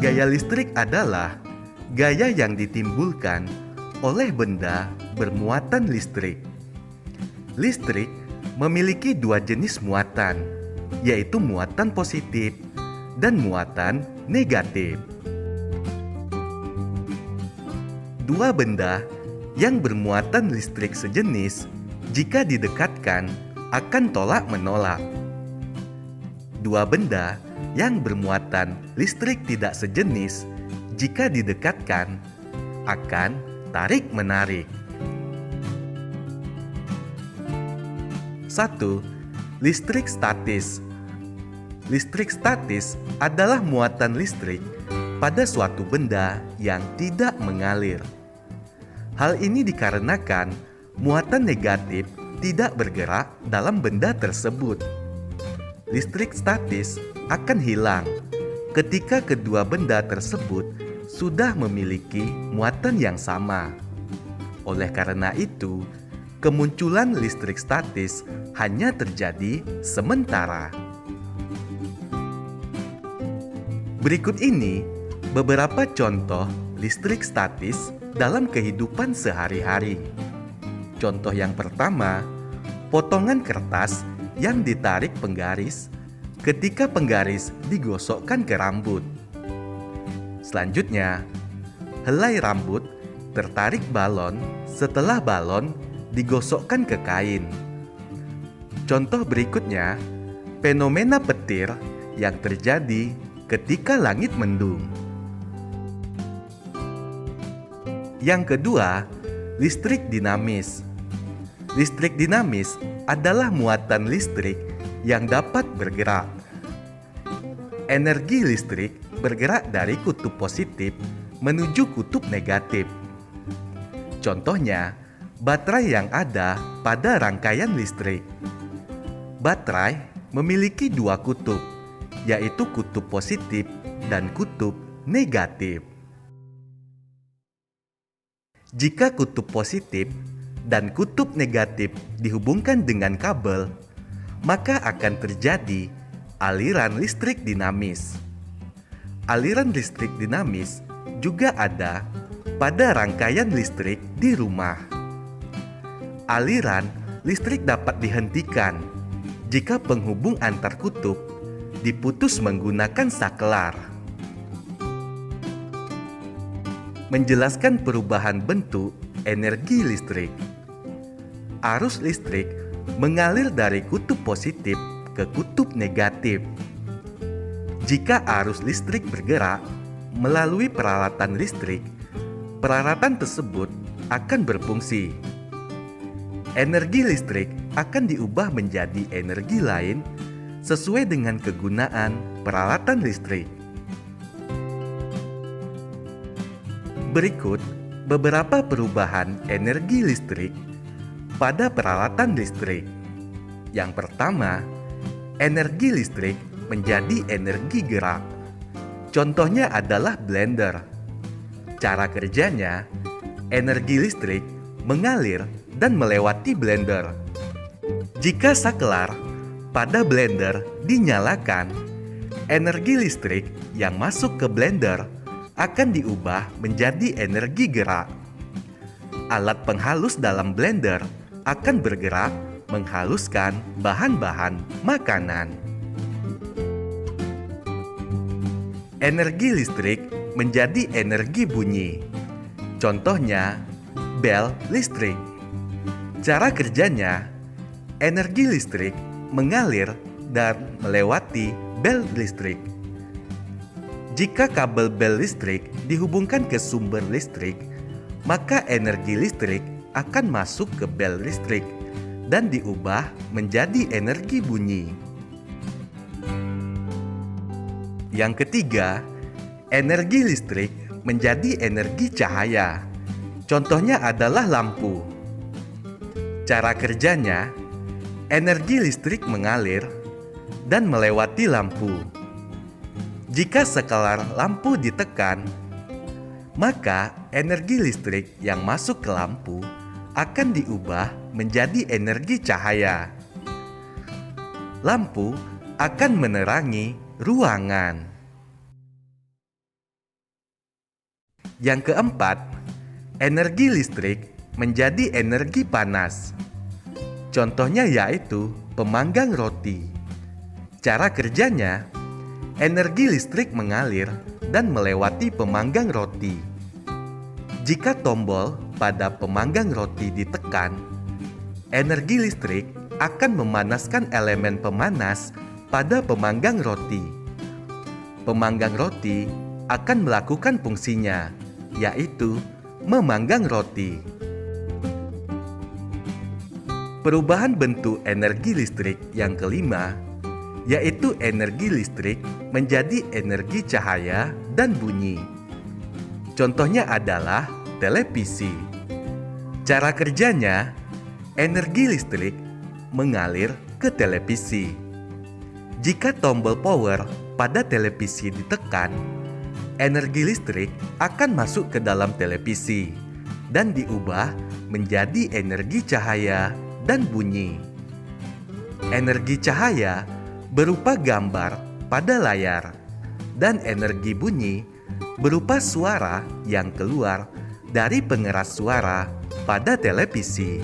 Gaya listrik adalah gaya yang ditimbulkan oleh benda bermuatan listrik. Listrik memiliki dua jenis muatan, yaitu muatan positif dan muatan negatif. Dua benda yang bermuatan listrik sejenis jika didekatkan akan tolak-menolak. Dua benda yang bermuatan listrik tidak sejenis jika didekatkan akan tarik-menarik. 1. Listrik statis. Listrik statis adalah muatan listrik pada suatu benda yang tidak mengalir. Hal ini dikarenakan muatan negatif tidak bergerak dalam benda tersebut. Listrik statis akan hilang ketika kedua benda tersebut sudah memiliki muatan yang sama. Oleh karena itu, kemunculan listrik statis hanya terjadi sementara. Berikut ini beberapa contoh listrik statis dalam kehidupan sehari-hari. Contoh yang pertama, potongan kertas yang ditarik penggaris ketika penggaris digosokkan ke rambut. Selanjutnya, helai rambut tertarik balon setelah balon digosokkan ke kain. Contoh berikutnya, fenomena petir yang terjadi ketika langit mendung. Yang kedua, listrik dinamis. Listrik dinamis adalah muatan listrik yang dapat bergerak. Energi listrik bergerak dari kutub positif menuju kutub negatif. Contohnya, baterai yang ada pada rangkaian listrik. Baterai memiliki dua kutub, yaitu kutub positif dan kutub negatif. Jika kutub positif dan kutub negatif dihubungkan dengan kabel, maka akan terjadi aliran listrik dinamis. Aliran listrik dinamis juga ada pada rangkaian listrik di rumah. Aliran listrik dapat dihentikan jika penghubung antar kutub diputus menggunakan saklar. Menjelaskan perubahan bentuk energi listrik. Arus listrik mengalir dari kutub positif ke kutub negatif. Jika arus listrik bergerak melalui peralatan listrik, peralatan tersebut akan berfungsi. Energi listrik akan diubah menjadi energi lain sesuai dengan kegunaan peralatan listrik. Berikut beberapa perubahan energi listrik pada peralatan listrik. Yang pertama, energi listrik menjadi energi gerak. Contohnya adalah blender. Cara kerjanya, energi listrik mengalir dan melewati blender. Jika saklar pada blender dinyalakan, energi listrik yang masuk ke blender akan diubah menjadi energi gerak. Alat penghalus dalam blender akan bergerak menghaluskan bahan-bahan makanan. Energi listrik menjadi energi bunyi. Contohnya, bel listrik. Cara kerjanya, energi listrik mengalir dan melewati bel listrik. Jika kabel bel listrik dihubungkan ke sumber listrik, maka energi listrik akan masuk ke bel listrik dan diubah menjadi energi bunyi. Yang ketiga, energi listrik menjadi energi cahaya. Contohnya adalah lampu. Cara kerjanya, energi listrik mengalir dan melewati lampu. Jika saklar lampu ditekan, maka energi listrik yang masuk ke lampu akan diubah menjadi energi cahaya. lampu akan menerangi ruangan. Yang keempat, energi listrik menjadi energi panas. Contohnya yaitu pemanggang roti. Cara kerjanya, energi listrik mengalir dan melewati pemanggang roti. Jika tombol pada pemanggang roti ditekan, energi listrik akan memanaskan elemen pemanas pada pemanggang roti. Pemanggang roti akan melakukan fungsinya, yaitu memanggang roti. Perubahan bentuk energi listrik yang kelima, yaitu energi listrik menjadi energi cahaya dan bunyi. Contohnya adalah televisi. Cara kerjanya, energi listrik mengalir ke televisi. Jika tombol power pada televisi ditekan, energi listrik akan masuk ke dalam televisi dan diubah menjadi energi cahaya dan bunyi. Energi cahaya berupa gambar pada layar, dan energi bunyi berupa suara yang keluar dari pengeras suara pada televisi.